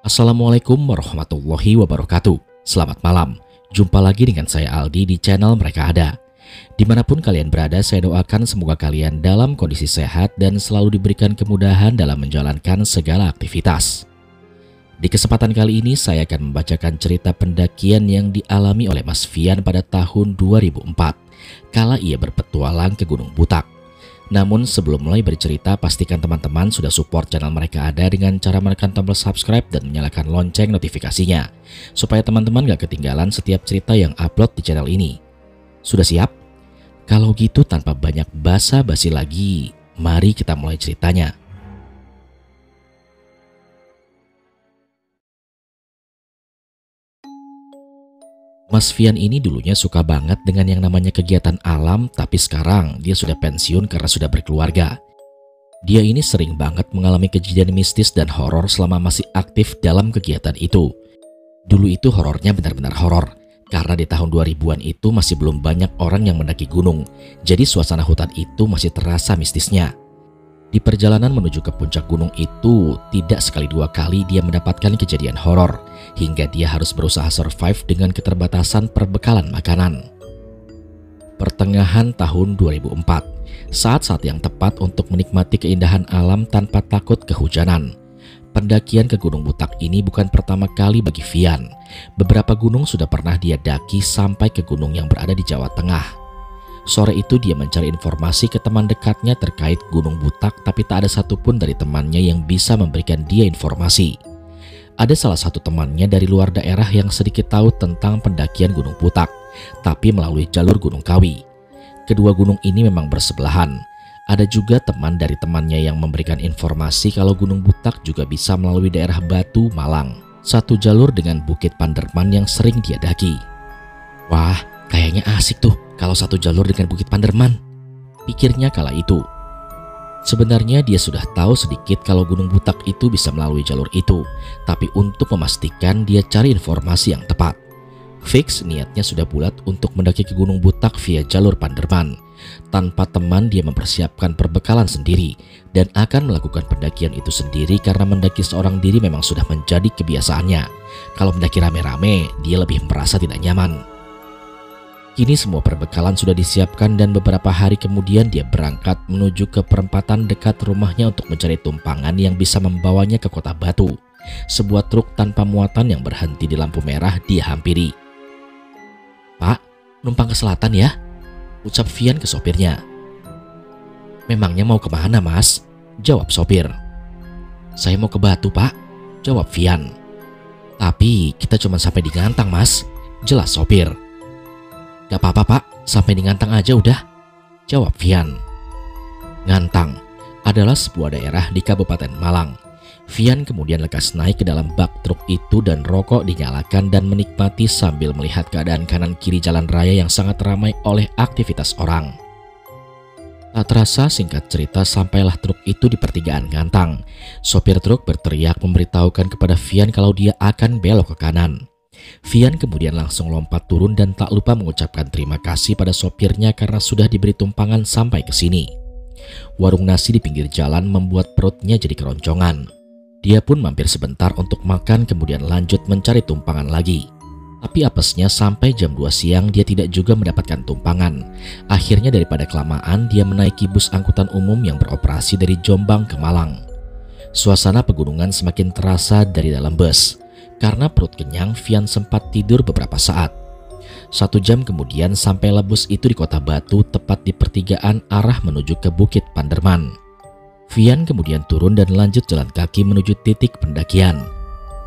Assalamualaikum warahmatullahi wabarakatuh. Selamat malam, jumpa lagi dengan saya Aldi di channel Mereka Ada. Dimanapun kalian berada, saya doakan semoga kalian dalam kondisi sehat dan selalu diberikan kemudahan dalam menjalankan segala aktivitas. Di kesempatan kali ini saya akan membacakan cerita pendakian yang dialami oleh Mas Fian pada tahun 2004 kala ia berpetualang ke Gunung Butak. Namun sebelum mulai bercerita, pastikan teman-teman sudah support channel Mereka Ada dengan cara menekan tombol subscribe dan menyalakan lonceng notifikasinya, supaya teman-teman gak ketinggalan setiap cerita yang upload di channel ini. Sudah siap? Kalau gitu tanpa banyak basa-basi lagi, mari kita mulai ceritanya. Mas Fian ini dulunya suka banget dengan yang namanya kegiatan alam, tapi sekarang dia sudah pensiun karena sudah berkeluarga. Dia ini sering banget mengalami kejadian mistis dan horor selama masih aktif dalam kegiatan itu. Dulu itu horornya benar-benar horor, karena di tahun 2000-an itu masih belum banyak orang yang mendaki gunung, jadi suasana hutan itu masih terasa mistisnya. Di perjalanan menuju ke puncak gunung itu, tidak sekali dua kali dia mendapatkan kejadian horor, hingga dia harus berusaha survive dengan keterbatasan perbekalan makanan. Pertengahan tahun 2004, saat-saat yang tepat untuk menikmati keindahan alam tanpa takut kehujanan. Pendakian ke Gunung Butak ini bukan pertama kali bagi Fian. Beberapa gunung sudah pernah dia daki sampai ke gunung yang berada di Jawa Tengah. Sore itu dia mencari informasi ke teman dekatnya terkait Gunung Butak, tapi tak ada satupun dari temannya yang bisa memberikan dia informasi. Ada salah satu temannya dari luar daerah yang sedikit tahu tentang pendakian Gunung Butak, tapi melalui jalur Gunung Kawi. Kedua gunung ini memang bersebelahan. Ada juga teman dari temannya yang memberikan informasi kalau Gunung Butak juga bisa melalui daerah Batu, Malang, satu jalur dengan Bukit Panderman yang sering dia daki. Wah, kayaknya asik tuh kalau satu jalur dengan Bukit Panderman, pikirnya kala itu. Sebenarnya dia sudah tahu sedikit kalau Gunung Butak itu bisa melalui jalur itu, tapi untuk memastikan dia cari informasi yang tepat. Fix niatnya sudah bulat untuk mendaki ke Gunung Butak via jalur Panderman. Tanpa teman dia mempersiapkan perbekalan sendiri dan akan melakukan pendakian itu sendiri karena mendaki seorang diri memang sudah menjadi kebiasaannya. Kalau mendaki rame-rame, dia lebih merasa tidak nyaman. Kini semua perbekalan sudah disiapkan dan beberapa hari kemudian dia berangkat menuju ke perempatan dekat rumahnya untuk mencari tumpangan yang bisa membawanya ke Kota Batu. Sebuah truk tanpa muatan yang berhenti di lampu merah dia hampiri. "Pak, numpang ke selatan ya?" ucap Fian ke sopirnya. "Memangnya mau kemana, Mas?" jawab sopir. "Saya mau ke Batu, Pak," jawab Fian. "Tapi kita cuma sampai di Ngantang, Mas," jelas sopir. "Gak apa-apa, Pak, sampai di Ngantang aja udah," jawab Fian. Ngantang adalah sebuah daerah di Kabupaten Malang. Fian kemudian lekas naik ke dalam bak truk itu dan rokok dinyalakan dan menikmati sambil melihat keadaan kanan kiri jalan raya yang sangat ramai oleh aktivitas orang. Tak terasa singkat cerita sampailah truk itu di pertigaan Ngantang. Sopir truk berteriak memberitahukan kepada Fian kalau dia akan belok ke kanan. Fian kemudian langsung lompat turun dan tak lupa mengucapkan terima kasih pada sopirnya karena sudah diberi tumpangan sampai ke sini. Warung nasi di pinggir jalan membuat perutnya jadi keroncongan. Dia pun mampir sebentar untuk makan kemudian lanjut mencari tumpangan lagi. Tapi apesnya sampai jam 2 siang dia tidak juga mendapatkan tumpangan. Akhirnya daripada kelamaan dia menaiki bus angkutan umum yang beroperasi dari Jombang ke Malang. Suasana pegunungan semakin terasa dari dalam bus. Karena perut kenyang, Fian sempat tidur beberapa saat. 1 jam kemudian sampailah bus itu di Kota Batu, tepat di pertigaan arah menuju ke Bukit Panderman. Fian kemudian turun dan lanjut jalan kaki menuju titik pendakian.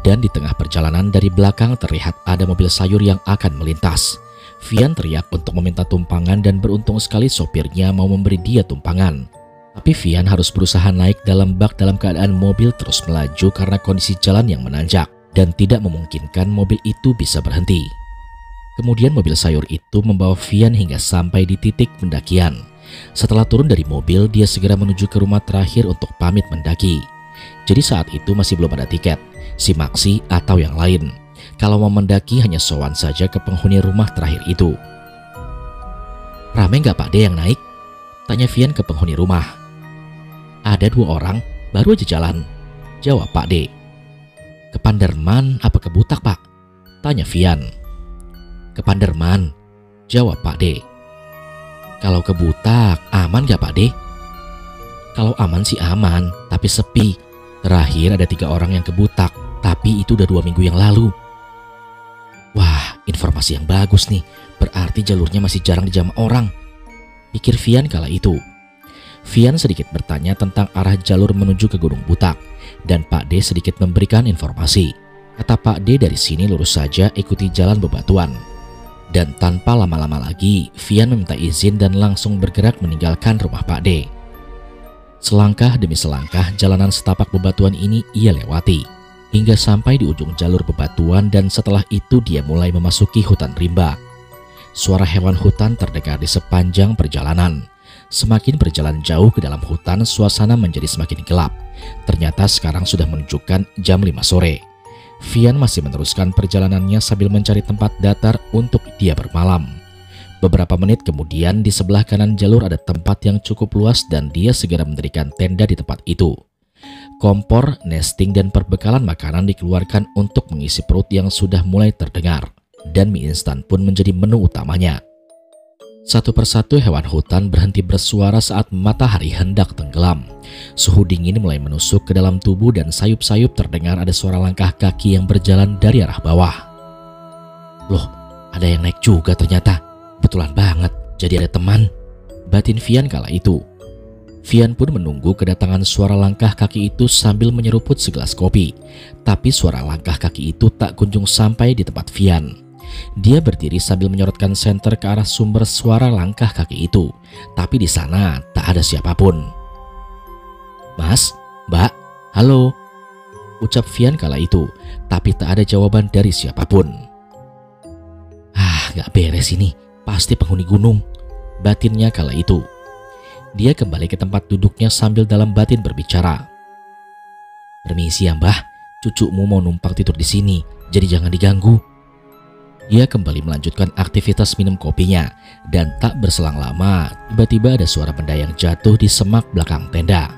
Dan di tengah perjalanan dari belakang terlihat ada mobil sayur yang akan melintas. Fian teriak untuk meminta tumpangan dan beruntung sekali sopirnya mau memberi dia tumpangan. Tapi Fian harus berusaha naik dalam bak dalam keadaan mobil terus melaju karena kondisi jalan yang menanjak dan tidak memungkinkan mobil itu bisa berhenti. Kemudian mobil sayur itu membawa Fian hingga sampai di titik pendakian. Setelah turun dari mobil, dia segera menuju ke rumah terakhir untuk pamit mendaki. Jadi saat itu masih belum ada tiket, simaksi atau yang lain. Kalau mau mendaki hanya sowan saja ke penghuni rumah terakhir itu. "Rame nggak Pak D yang naik?" tanya Fian ke penghuni rumah. "Ada 2 orang, baru aja jalan," jawab Pak D. Ke Panderman apa ke Butak, Pak? Tanya Vian. Ke Panderman, jawab Pak D. Kalau ke Butak, aman gak Pak D? Kalau aman sih aman, tapi sepi. Terakhir ada 3 orang yang ke Butak, tapi itu udah 2 minggu yang lalu. Wah, informasi yang bagus nih. Berarti jalurnya masih jarang dijamah orang, pikir Vian kala itu. Vian sedikit bertanya tentang arah jalur menuju ke Gunung Butak, dan Pak D sedikit memberikan informasi. Kata Pak D, dari sini lurus saja ikuti jalan bebatuan. Dan tanpa lama-lama lagi, Vian meminta izin dan langsung bergerak meninggalkan rumah Pak D. Selangkah demi selangkah jalanan setapak bebatuan ini ia lewati, hingga sampai di ujung jalur bebatuan, dan setelah itu dia mulai memasuki hutan rimba. Suara hewan hutan terdengar di sepanjang perjalanan. Semakin berjalan jauh ke dalam hutan, suasana menjadi semakin gelap. Ternyata sekarang sudah menunjukkan jam 5 sore. Vian masih meneruskan perjalanannya sambil mencari tempat datar untuk dia bermalam. Beberapa menit kemudian di sebelah kanan jalur ada tempat yang cukup luas dan dia segera mendirikan tenda di tempat itu. Kompor, nesting, dan perbekalan makanan dikeluarkan untuk mengisi perut yang sudah mulai terdengar. Dan mie instan pun menjadi menu utamanya. Satu persatu hewan hutan berhenti bersuara saat matahari hendak tenggelam. Suhu dingin mulai menusuk ke dalam tubuh dan sayup-sayup terdengar ada suara langkah kaki yang berjalan dari arah bawah. Loh, ada yang naik juga ternyata. Betulan banget, jadi ada teman, batin Vian kala itu. Vian pun menunggu kedatangan suara langkah kaki itu sambil menyeruput segelas kopi. Tapi suara langkah kaki itu tak kunjung sampai di tempat Vian. Dia berdiri sambil menyorotkan senter ke arah sumber suara langkah kaki itu. Tapi di sana tak ada siapapun. Mas, Mbak, halo, ucap Vian kala itu. Tapi tak ada jawaban dari siapapun. Gak beres ini, pasti penghuni gunung, batinnya kala itu. Dia kembali ke tempat duduknya sambil dalam batin berbicara. Permisi ya Mbah, cucumu mau numpang tidur di sini, jadi jangan diganggu. Dia kembali melanjutkan aktivitas minum kopinya, dan tak berselang lama, tiba-tiba ada suara benda yang jatuh di semak belakang tenda.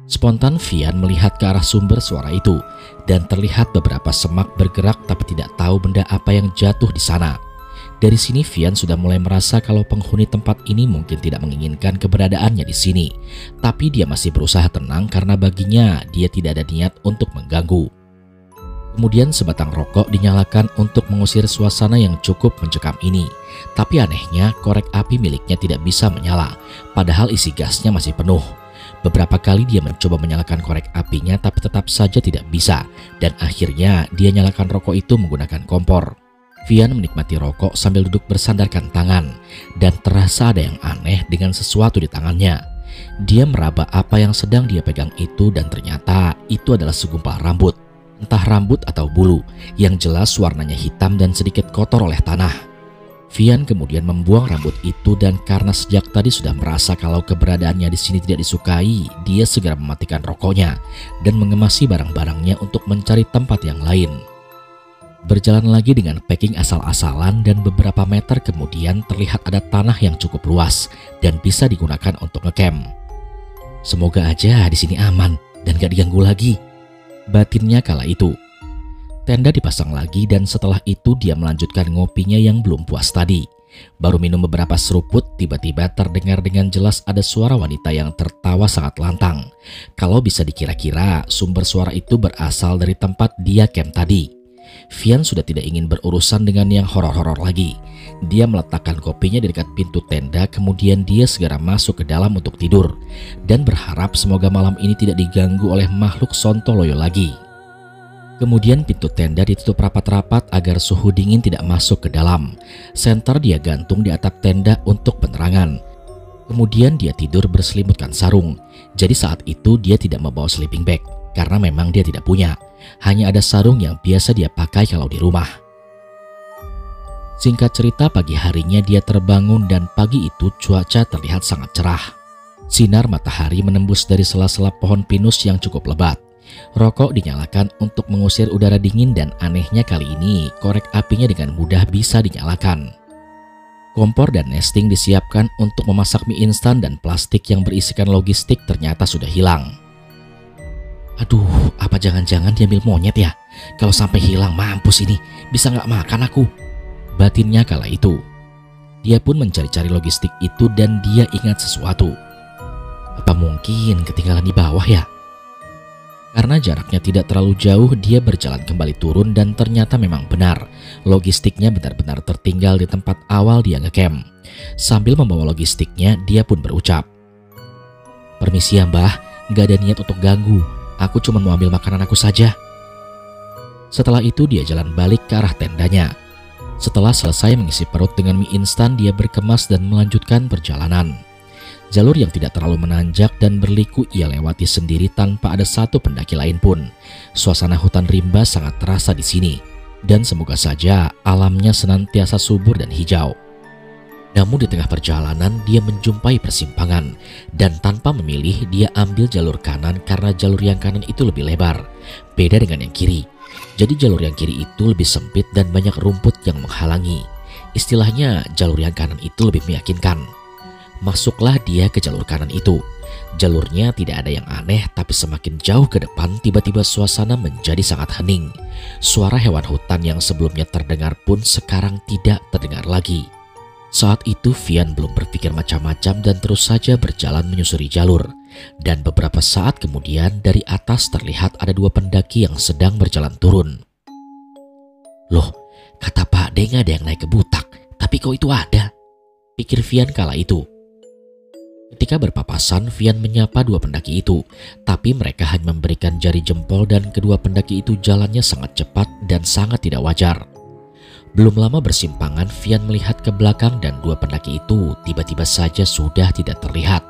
Spontan Vian melihat ke arah sumber suara itu, dan terlihat beberapa semak bergerak tapi tidak tahu benda apa yang jatuh di sana. Dari sini Vian sudah mulai merasa kalau penghuni tempat ini mungkin tidak menginginkan keberadaannya di sini, tapi dia masih berusaha tenang karena baginya dia tidak ada niat untuk mengganggu. Kemudian sebatang rokok dinyalakan untuk mengusir suasana yang cukup mencekam ini. Tapi anehnya korek api miliknya tidak bisa menyala, padahal isi gasnya masih penuh. Beberapa kali dia mencoba menyalakan korek apinya tapi tetap saja tidak bisa, dan akhirnya dia nyalakan rokok itu menggunakan kompor. Vian menikmati rokok sambil duduk bersandarkan tangan, dan terasa ada yang aneh dengan sesuatu di tangannya. Dia meraba apa yang sedang dia pegang itu, dan ternyata itu adalah segumpal rambut. Entah rambut atau bulu, yang jelas warnanya hitam dan sedikit kotor oleh tanah. Vian kemudian membuang rambut itu, dan karena sejak tadi sudah merasa kalau keberadaannya di sini tidak disukai, dia segera mematikan rokoknya dan mengemasi barang-barangnya untuk mencari tempat yang lain. Berjalan lagi dengan packing asal-asalan, dan beberapa meter kemudian terlihat ada tanah yang cukup luas dan bisa digunakan untuk ngecamp. Semoga aja di sini aman dan gak diganggu lagi, batinnya kala itu. Tenda dipasang lagi, dan setelah itu dia melanjutkan ngopinya yang belum puas tadi. Baru minum beberapa seruput, tiba-tiba terdengar dengan jelas ada suara wanita yang tertawa sangat lantang. Kalau bisa dikira-kira, sumber suara itu berasal dari tempat dia camp tadi. Vian sudah tidak ingin berurusan dengan yang horor-horor lagi. Dia meletakkan kopinya di dekat pintu tenda, kemudian dia segera masuk ke dalam untuk tidur dan berharap semoga malam ini tidak diganggu oleh makhluk sontoloyo lagi. Kemudian pintu tenda ditutup rapat-rapat agar suhu dingin tidak masuk ke dalam. Senter dia gantung di atap tenda untuk penerangan. Kemudian dia tidur berselimutkan sarung. Jadi saat itu dia tidak membawa sleeping bag karena memang dia tidak punya. Hanya ada sarung yang biasa dia pakai kalau di rumah. Singkat cerita, pagi harinya dia terbangun dan pagi itu cuaca terlihat sangat cerah. Sinar matahari menembus dari sela-sela pohon pinus yang cukup lebat. Rokok dinyalakan untuk mengusir udara dingin, dan anehnya kali ini korek apinya dengan mudah bisa dinyalakan. Kompor dan nesting disiapkan untuk memasak mie instan, dan plastik yang berisikan logistik ternyata sudah hilang. Aduh, apa jangan-jangan diambil monyet ya? Kalau sampai hilang mampus ini, bisa nggak makan aku? Batinnya kala itu. Dia pun mencari-cari logistik itu dan dia ingat sesuatu. Apa mungkin ketinggalan di bawah ya? Karena jaraknya tidak terlalu jauh, dia berjalan kembali turun dan ternyata memang benar. Logistiknya benar-benar tertinggal di tempat awal dia ngecamp. Sambil membawa logistiknya, dia pun berucap, "Permisi ya mbah, nggak ada niat untuk ganggu. Aku cuma mau ambil makanan aku saja." Setelah itu dia jalan balik ke arah tendanya. Setelah selesai mengisi perut dengan mie instan, dia berkemas dan melanjutkan perjalanan. Jalur yang tidak terlalu menanjak dan berliku ia lewati sendiri tanpa ada satu pendaki lain pun. Suasana hutan rimba sangat terasa di sini, dan semoga saja alamnya senantiasa subur dan hijau. Namun di tengah perjalanan dia menjumpai persimpangan, dan tanpa memilih dia ambil jalur kanan karena jalur yang kanan itu lebih lebar, beda dengan yang kiri. Jadi jalur yang kiri itu lebih sempit dan banyak rumput yang menghalangi. Istilahnya jalur yang kanan itu lebih meyakinkan. Masuklah dia ke jalur kanan itu. Jalurnya tidak ada yang aneh, tapi semakin jauh ke depan tiba-tiba suasana menjadi sangat hening. Suara hewan hutan yang sebelumnya terdengar pun sekarang tidak terdengar lagi. Saat itu Vian belum berpikir macam-macam dan terus saja berjalan menyusuri jalur. Dan beberapa saat kemudian dari atas terlihat ada dua pendaki yang sedang berjalan turun. "Loh, kata Pak De nggak ada yang naik ke Butak, tapi kok itu ada?" pikir Vian kala itu. Ketika berpapasan, Vian menyapa dua pendaki itu, tapi mereka hanya memberikan jari jempol dan kedua pendaki itu jalannya sangat cepat dan sangat tidak wajar. Belum lama bersimpangan, Vian melihat ke belakang dan dua pendaki itu tiba-tiba saja sudah tidak terlihat.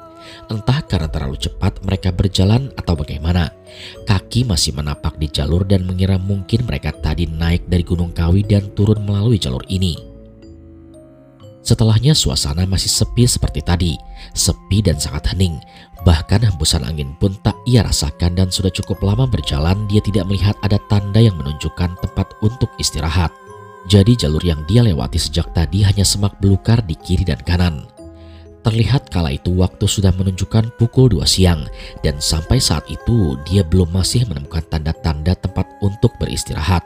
Entah karena terlalu cepat mereka berjalan atau bagaimana. Kaki masih menapak di jalur dan mengira mungkin mereka tadi naik dari Gunung Kawi dan turun melalui jalur ini. Setelahnya suasana masih sepi seperti tadi, sepi dan sangat hening. Bahkan hembusan angin pun tak ia rasakan dan sudah cukup lama berjalan dia tidak melihat ada tanda yang menunjukkan tempat untuk istirahat. Jadi jalur yang dia lewati sejak tadi hanya semak belukar di kiri dan kanan. Terlihat kala itu waktu sudah menunjukkan pukul 2 siang dan sampai saat itu dia belum masih menemukan tanda-tanda tempat untuk beristirahat.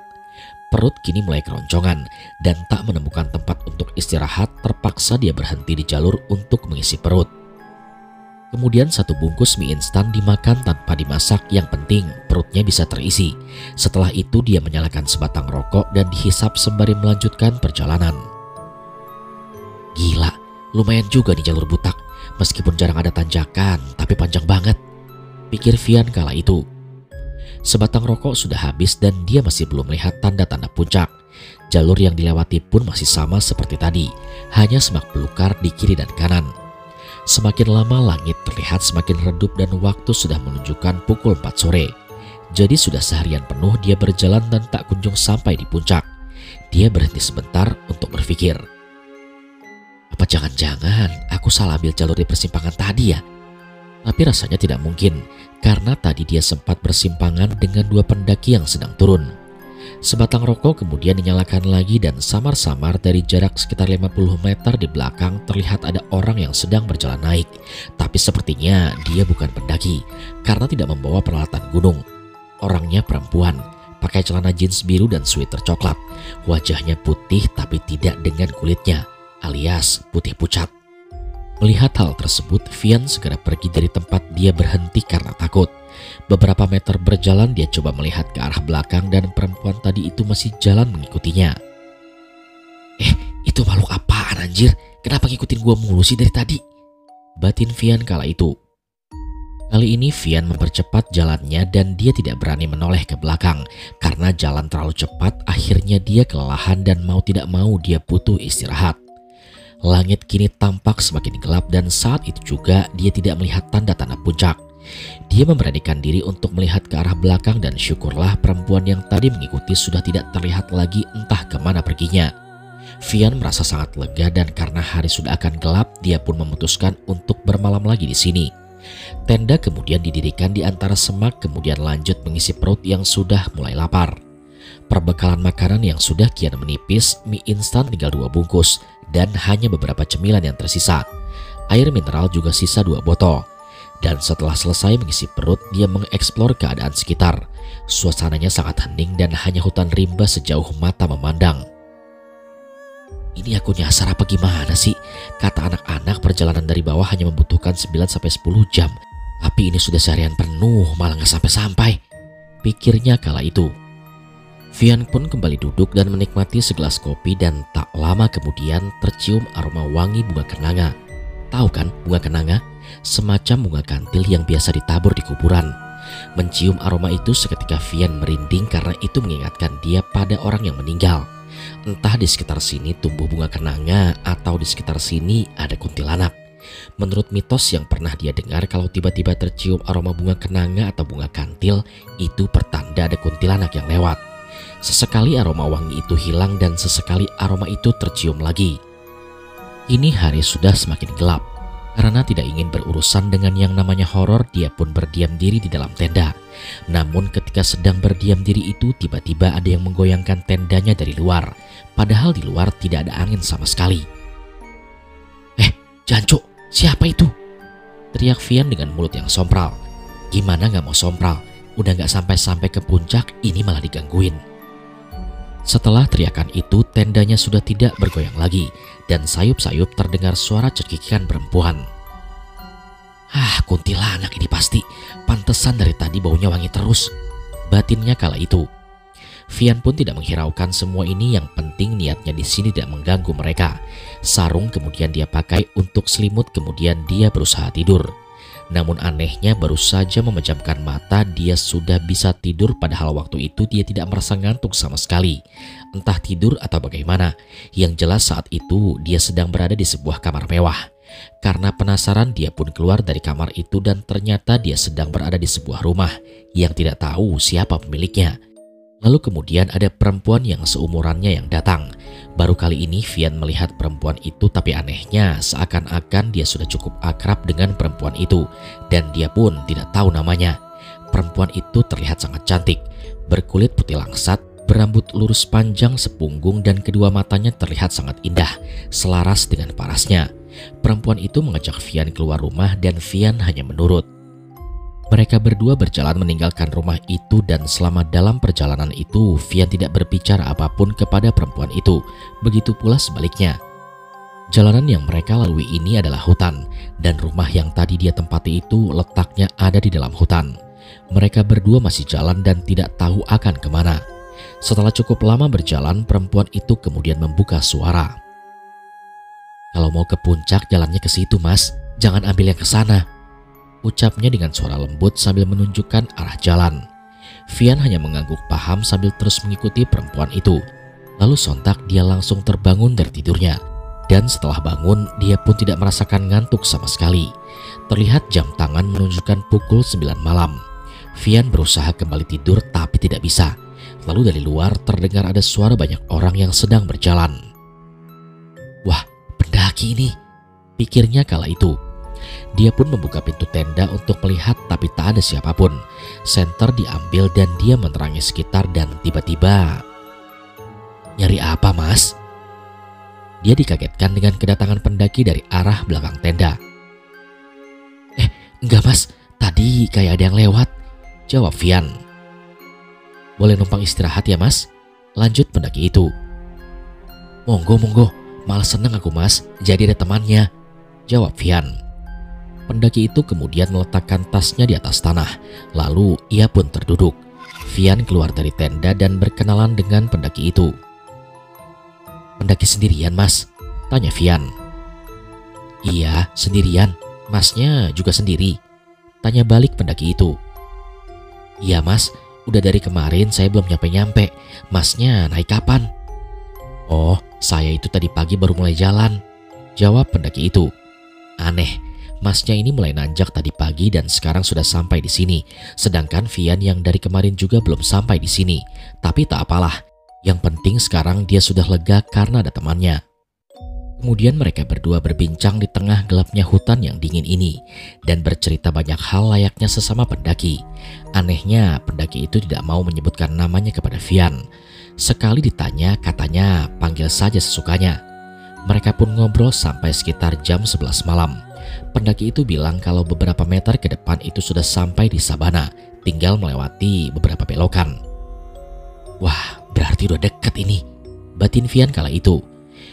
Perut kini mulai keroncongan dan tak menemukan tempat untuk istirahat, terpaksa dia berhenti di jalur untuk mengisi perut. Kemudian satu bungkus mie instan dimakan tanpa dimasak, yang penting perutnya bisa terisi. Setelah itu dia menyalakan sebatang rokok dan dihisap sembari melanjutkan perjalanan. Gila, lumayan juga di jalur Butak. Meskipun jarang ada tanjakan, tapi panjang banget, pikir Vian kala itu. Sebatang rokok sudah habis dan dia masih belum melihat tanda-tanda puncak. Jalur yang dilewati pun masih sama seperti tadi, hanya semak belukar di kiri dan kanan. Semakin lama langit terlihat semakin redup dan waktu sudah menunjukkan pukul 4 sore. Jadi sudah seharian penuh dia berjalan dan tak kunjung sampai di puncak. Dia berhenti sebentar untuk berpikir. Apa jangan-jangan aku salah ambil jalur di persimpangan tadi ya? Tapi rasanya tidak mungkin, karena tadi dia sempat bersimpangan dengan dua pendaki yang sedang turun. Sebatang rokok kemudian dinyalakan lagi dan samar-samar dari jarak sekitar 50 meter di belakang terlihat ada orang yang sedang berjalan naik. Tapi sepertinya dia bukan pendaki, karena tidak membawa peralatan gunung. Orangnya perempuan, pakai celana jeans biru dan sweater coklat. Wajahnya putih tapi tidak dengan kulitnya, alias putih pucat. Melihat hal tersebut, Vian segera pergi dari tempat dia berhenti karena takut. Beberapa meter berjalan dia coba melihat ke arah belakang dan perempuan tadi itu masih jalan mengikutinya. Itu makhluk apaan anjir? Kenapa ngikutin gua mulu sih dari tadi? Batin Vian kala itu. Kali ini Vian mempercepat jalannya dan dia tidak berani menoleh ke belakang. Karena jalan terlalu cepat, akhirnya dia kelelahan dan mau tidak mau dia butuh istirahat. Langit kini tampak semakin gelap dan saat itu juga dia tidak melihat tanda-tanda puncak. Dia memberanikan diri untuk melihat ke arah belakang dan syukurlah perempuan yang tadi mengikuti sudah tidak terlihat lagi entah kemana perginya. Vian merasa sangat lega dan karena hari sudah akan gelap dia pun memutuskan untuk bermalam lagi di sini. Tenda kemudian didirikan di antara semak kemudian lanjut mengisi perut yang sudah mulai lapar. Perbekalan makanan yang sudah kian menipis, mie instan tinggal 2 bungkus dan hanya beberapa cemilan yang tersisa. Air mineral juga sisa 2 botol. Dan setelah selesai mengisi perut, dia mengeksplor keadaan sekitar. Suasananya sangat hening dan hanya hutan rimba sejauh mata memandang. Ini aku nyasar apa gimana sih? Kata anak-anak perjalanan dari bawah hanya membutuhkan 9-10 jam. Tapi ini sudah seharian penuh malah gak sampai-sampai. Pikirnya kala itu. Vian pun kembali duduk dan menikmati segelas kopi dan tak lama kemudian tercium aroma wangi bunga kenanga. Tahu kan bunga kenanga? Semacam bunga kantil yang biasa ditabur di kuburan. Mencium aroma itu seketika Vian merinding karena itu mengingatkan dia pada orang yang meninggal. Entah di sekitar sini tumbuh bunga kenanga atau di sekitar sini ada kuntilanak. Menurut mitos yang pernah dia dengar, kalau tiba-tiba tercium aroma bunga kenanga atau bunga kantil, itu pertanda ada kuntilanak yang lewat. Sesekali aroma wangi itu hilang dan sesekali aroma itu tercium lagi. Kini hari sudah semakin gelap. Karena tidak ingin berurusan dengan yang namanya horor, dia pun berdiam diri di dalam tenda. Namun ketika sedang berdiam diri itu, tiba-tiba ada yang menggoyangkan tendanya dari luar. Padahal di luar tidak ada angin sama sekali. Jancuk, siapa itu? Teriak Vian dengan mulut yang sompral. Gimana gak mau sompral? Udah gak sampai-sampai ke puncak, ini malah digangguin. Setelah teriakan itu, tendanya sudah tidak bergoyang lagi dan sayup-sayup terdengar suara cekikikan perempuan. Kuntilanak ini pasti. Pantesan dari tadi baunya wangi terus. Batinnya kala itu. Vian pun tidak menghiraukan semua ini, yang penting niatnya di sini tidak mengganggu mereka. Sarung kemudian dia pakai untuk selimut, kemudian dia berusaha tidur. Namun anehnya baru saja memejamkan mata dia sudah bisa tidur, padahal waktu itu dia tidak merasa ngantuk sama sekali. Entah tidur atau bagaimana, yang jelas saat itu dia sedang berada di sebuah kamar mewah. Karena penasaran dia pun keluar dari kamar itu dan ternyata dia sedang berada di sebuah rumah yang tidak tahu siapa pemiliknya. Lalu kemudian ada perempuan yang seumurannya yang datang. Baru kali ini Vian melihat perempuan itu, tapi anehnya seakan-akan dia sudah cukup akrab dengan perempuan itu dan dia pun tidak tahu namanya. Perempuan itu terlihat sangat cantik, berkulit putih langsat, berambut lurus panjang sepunggung dan kedua matanya terlihat sangat indah, selaras dengan parasnya. Perempuan itu mengajak Vian keluar rumah dan Vian hanya menurut. Mereka berdua berjalan meninggalkan rumah itu dan selama dalam perjalanan itu Vian tidak berbicara apapun kepada perempuan itu. Begitu pula sebaliknya. Jalanan yang mereka lalui ini adalah hutan dan rumah yang tadi dia tempati itu letaknya ada di dalam hutan. Mereka berdua masih jalan dan tidak tahu akan kemana. Setelah cukup lama berjalan, perempuan itu kemudian membuka suara. Kalau mau ke puncak jalannya ke situ mas, jangan ambil yang ke sana. Ucapnya dengan suara lembut sambil menunjukkan arah jalan. Vian hanya mengangguk paham sambil terus mengikuti perempuan itu. Lalu sontak dia langsung terbangun dari tidurnya. Dan setelah bangun dia pun tidak merasakan ngantuk sama sekali. Terlihat jam tangan menunjukkan pukul 9 malam. Vian berusaha kembali tidur tapi tidak bisa. Lalu dari luar terdengar ada suara banyak orang yang sedang berjalan. Wah, pendaki ini, pikirnya kala itu. Dia pun membuka pintu tenda untuk melihat tapi tak ada siapapun. Senter diambil dan dia menerangi sekitar dan tiba-tiba, nyari apa mas? Dia dikagetkan dengan kedatangan pendaki dari arah belakang tenda. Enggak mas, tadi kayak ada yang lewat, jawab Vian. Boleh numpang istirahat ya mas? Lanjut pendaki itu. Monggo, malah seneng aku mas, jadi ada temannya, jawab Vian. Pendaki itu kemudian meletakkan tasnya di atas tanah, lalu ia pun terduduk. Vian keluar dari tenda dan berkenalan dengan pendaki itu. Pendaki sendirian mas? Tanya Vian. Iya, sendirian. Masnya juga sendiri? Tanya balik pendaki itu. Iya mas, udah dari kemarin saya belum nyampe-nyampe. Masnya naik kapan? Oh, saya itu tadi pagi baru mulai jalan, jawab pendaki itu. Aneh, masnya ini mulai nanjak tadi pagi dan sekarang sudah sampai di sini. Sedangkan Vian yang dari kemarin juga belum sampai di sini. Tapi tak apalah, yang penting sekarang dia sudah lega karena ada temannya. Kemudian mereka berdua berbincang di tengah gelapnya hutan yang dingin ini dan bercerita banyak hal layaknya sesama pendaki. Anehnya, pendaki itu tidak mau menyebutkan namanya kepada Vian. Sekali ditanya, katanya panggil saja sesukanya. Mereka pun ngobrol sampai sekitar jam 11 malam. Pendaki itu bilang kalau beberapa meter ke depan itu sudah sampai di sabana, tinggal melewati beberapa belokan. Wah, berarti udah dekat ini, batin Vian kala itu.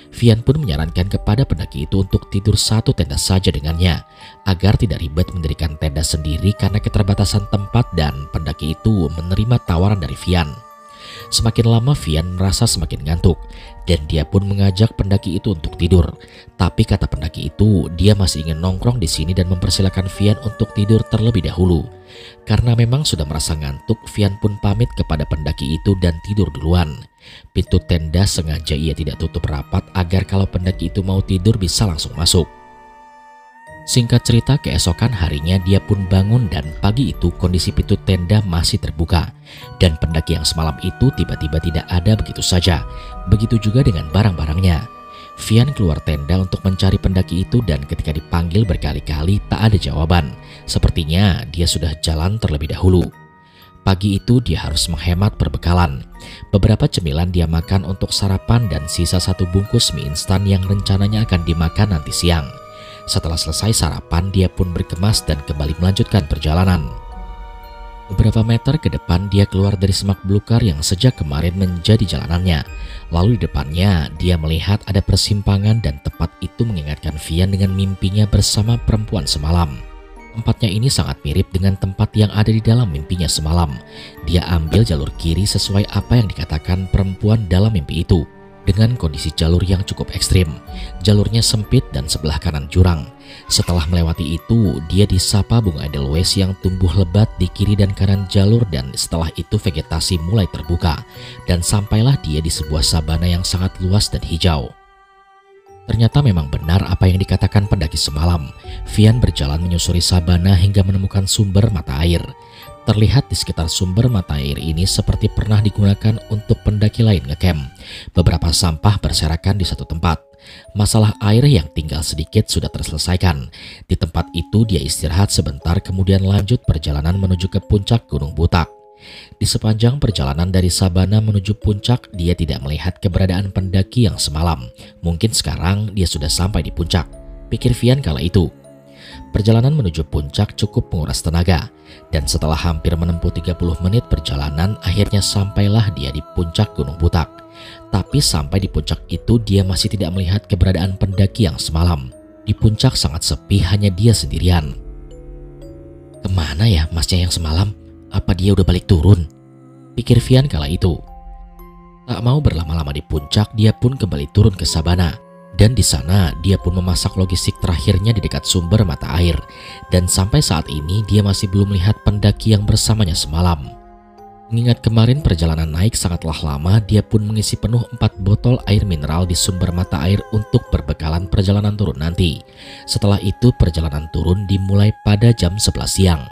Vian pun menyarankan kepada pendaki itu untuk tidur satu tenda saja dengannya, agar tidak ribet mendirikan tenda sendiri karena keterbatasan tempat, dan pendaki itu menerima tawaran dari Vian. Semakin lama Vian merasa semakin ngantuk dan dia pun mengajak pendaki itu untuk tidur. Tapi kata pendaki itu, dia masih ingin nongkrong di sini dan mempersilahkan Vian untuk tidur terlebih dahulu. Karena memang sudah merasa ngantuk, Vian pun pamit kepada pendaki itu dan tidur duluan. Pintu tenda sengaja ia tidak tutup rapat agar kalau pendaki itu mau tidur bisa langsung masuk. Singkat cerita, keesokan harinya dia pun bangun dan pagi itu kondisi pintu tenda masih terbuka. Dan pendaki yang semalam itu tiba-tiba tidak ada begitu saja. Begitu juga dengan barang-barangnya. Vian keluar tenda untuk mencari pendaki itu dan ketika dipanggil berkali-kali tak ada jawaban. Sepertinya dia sudah jalan terlebih dahulu. Pagi itu dia harus menghemat perbekalan. Beberapa cemilan dia makan untuk sarapan dan sisa satu bungkus mie instan yang rencananya akan dimakan nanti siang. Setelah selesai sarapan, dia pun berkemas dan kembali melanjutkan perjalanan. Beberapa meter ke depan, dia keluar dari semak belukar yang sejak kemarin menjadi jalanannya. Lalu di depannya, dia melihat ada persimpangan dan tempat itu mengingatkan Vian dengan mimpinya bersama perempuan semalam. Tempatnya ini sangat mirip dengan tempat yang ada di dalam mimpinya semalam. Dia ambil jalur kiri sesuai apa yang dikatakan perempuan dalam mimpi itu. Dengan kondisi jalur yang cukup ekstrim, jalurnya sempit dan sebelah kanan jurang. Setelah melewati itu, dia disapa bunga edelweiss yang tumbuh lebat di kiri dan kanan jalur, dan setelah itu vegetasi mulai terbuka dan sampailah dia di sebuah sabana yang sangat luas dan hijau. Ternyata memang benar apa yang dikatakan pendaki semalam. Vian berjalan menyusuri sabana hingga menemukan sumber mata air. Terlihat di sekitar sumber mata air ini seperti pernah digunakan untuk pendaki lain ngecamp. Beberapa sampah berserakan di satu tempat. Masalah air yang tinggal sedikit sudah terselesaikan. Di tempat itu dia istirahat sebentar kemudian lanjut perjalanan menuju ke puncak Gunung Butak. Di sepanjang perjalanan dari sabana menuju puncak, dia tidak melihat keberadaan pendaki yang semalam. Mungkin sekarang dia sudah sampai di puncak, pikir Vian kala itu. Perjalanan menuju puncak cukup menguras tenaga, dan setelah hampir menempuh 30 menit perjalanan, akhirnya sampailah dia di puncak Gunung Butak. Tapi sampai di puncak itu dia masih tidak melihat keberadaan pendaki yang semalam. Di puncak sangat sepi, hanya dia sendirian. Kemana ya masnya yang semalam? Apa dia udah balik turun? Pikir Vian kala itu. Tak mau berlama-lama di puncak, dia pun kembali turun ke sabana. Dan di sana dia pun memasak logistik terakhirnya di dekat sumber mata air. Dan sampai saat ini dia masih belum melihat pendaki yang bersamanya semalam. Mengingat kemarin perjalanan naik sangatlah lama, dia pun mengisi penuh 4 botol air mineral di sumber mata air untuk perbekalan perjalanan turun nanti. Setelah itu perjalanan turun dimulai pada jam 11 siang.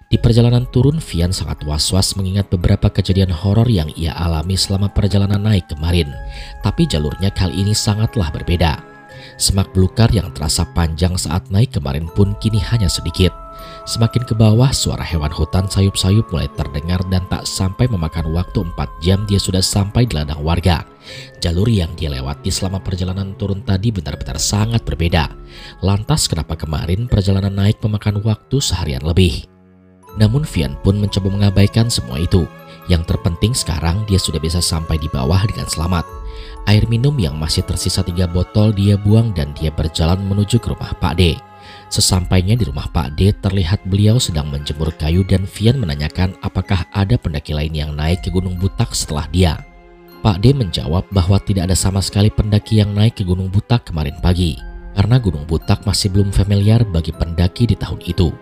Di perjalanan turun, Vian sangat was-was mengingat beberapa kejadian horor yang ia alami selama perjalanan naik kemarin. Tapi jalurnya kali ini sangatlah berbeda. Semak belukar yang terasa panjang saat naik kemarin pun kini hanya sedikit. Semakin ke bawah, suara hewan hutan sayup-sayup mulai terdengar dan tak sampai memakan waktu 4 jam dia sudah sampai di ladang warga. Jalur yang dia lewati selama perjalanan turun tadi benar-benar sangat berbeda. Lantas kenapa kemarin perjalanan naik memakan waktu seharian lebih? Namun Vian pun mencoba mengabaikan semua itu. Yang terpenting sekarang dia sudah bisa sampai di bawah dengan selamat. Air minum yang masih tersisa 3 botol dia buang dan dia berjalan menuju ke rumah Pak D. Sesampainya di rumah Pak D, terlihat beliau sedang menjemur kayu dan Vian menanyakan apakah ada pendaki lain yang naik ke Gunung Butak setelah dia. Pak D menjawab bahwa tidak ada sama sekali pendaki yang naik ke Gunung Butak kemarin pagi, karena Gunung Butak masih belum familiar bagi pendaki di tahun itu.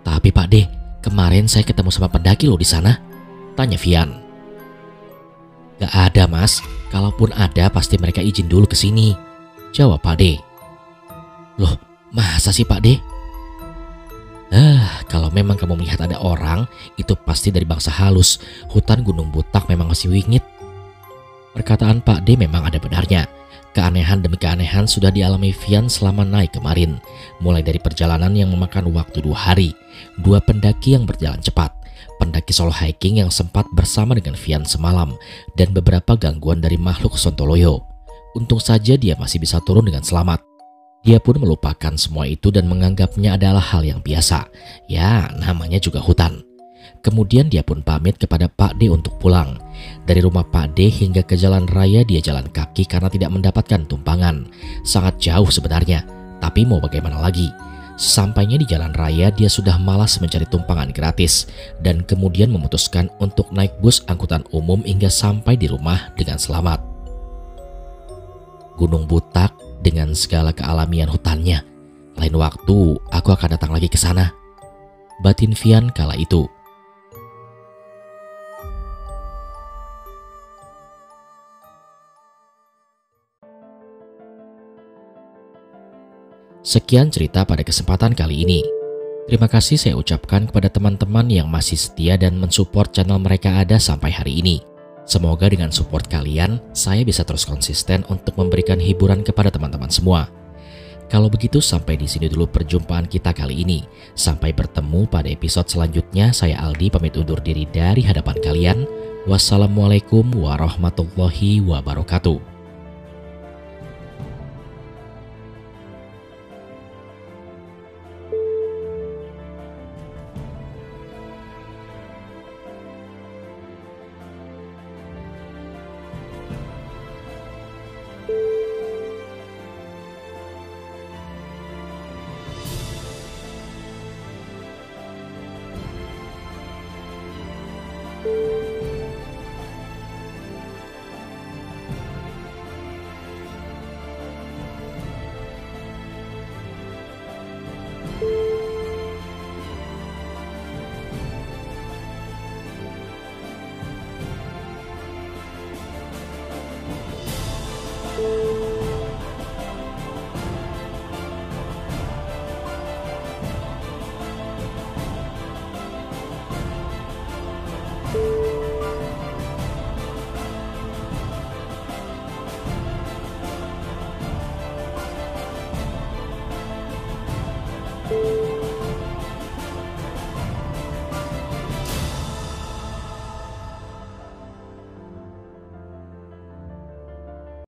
Tapi Pak D, kemarin saya ketemu sama pendaki loh di sana, tanya Vian. Gak ada mas, kalaupun ada pasti mereka izin dulu ke sini, jawab Pak D. Loh, masa sih Pak D? Kalau memang kamu melihat ada orang, itu pasti dari bangsa halus. Hutan Gunung Butak memang masih wingit. Perkataan Pak D memang ada benarnya. Keanehan demi keanehan sudah dialami Vian selama naik kemarin. Mulai dari perjalanan yang memakan waktu 2 hari, 2 pendaki yang berjalan cepat, pendaki solo hiking yang sempat bersama dengan Vian semalam, dan beberapa gangguan dari makhluk Sontoloyo. Untung saja dia masih bisa turun dengan selamat. Dia pun melupakan semua itu dan menganggapnya adalah hal yang biasa. Ya, namanya juga hutan. Kemudian dia pun pamit kepada Pak D untuk pulang. Dari rumah Pak D hingga ke jalan raya dia jalan kaki karena tidak mendapatkan tumpangan. Sangat jauh sebenarnya, tapi mau bagaimana lagi? Sesampainya di jalan raya dia sudah malas mencari tumpangan gratis dan kemudian memutuskan untuk naik bus angkutan umum hingga sampai di rumah dengan selamat. Gunung Butak dengan segala kealamian hutannya. Lain waktu aku akan datang lagi ke sana, batin Vian kala itu. Sekian cerita pada kesempatan kali ini. Terima kasih saya ucapkan kepada teman-teman yang masih setia dan mensupport channel Mereka Ada sampai hari ini. Semoga dengan support kalian, saya bisa terus konsisten untuk memberikan hiburan kepada teman-teman semua. Kalau begitu sampai di sini dulu perjumpaan kita kali ini. Sampai bertemu pada episode selanjutnya. Saya Aldi pamit undur diri dari hadapan kalian. Wassalamualaikum warahmatullahi wabarakatuh.